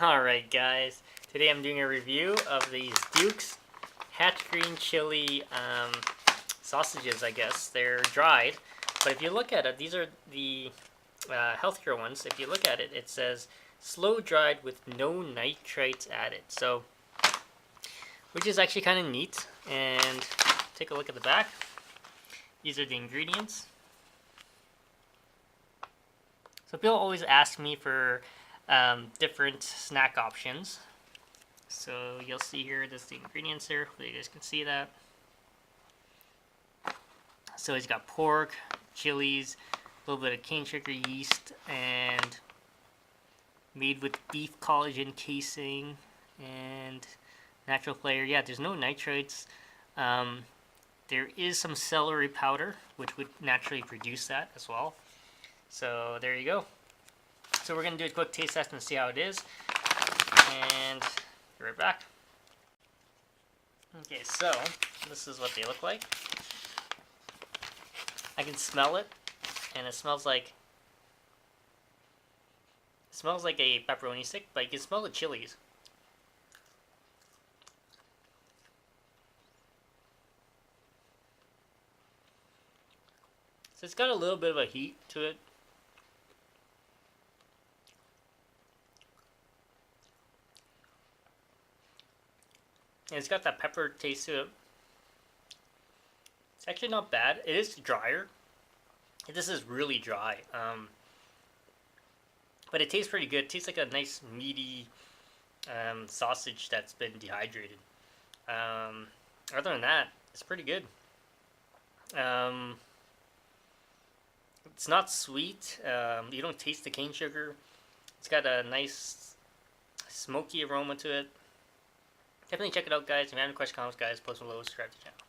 Alright guys, today I'm doing a review of these Duke's Hatch Green Chili sausages, I guess. They're dried, but if you look at it, these are the healthier ones. If you look at it, it says slow dried with no nitrates added. So, which is actually kind of neat. And take a look at the back. These are the ingredients. So people always ask me for different snack options. So you'll see here, there's the ingredients here. Hopefully you guys can see that. So it's got pork, chilies, a little bit of cane sugar yeast, and made with beef collagen casing and natural flavor. Yeah, there's no nitrates. There is some celery powder, which would naturally produce that as well. So there you go. So we're going to do a quick taste test and see how it is. And be right back. Okay, so this is what they look like. I can smell it, and it smells like a pepperoni stick, but you can smell the chilies. So it's got a little bit of a heat to it. And it's got that pepper taste to it. It's actually not bad. It is drier. This is really dry. But it tastes pretty good. It tastes like a nice meaty sausage that's been dehydrated. Other than that, it's pretty good. It's not sweet. You don't taste the cane sugar. It's got a nice smoky aroma to it. Definitely check it out, guys. If you have any questions, comments, guys, post below, subscribe to the channel.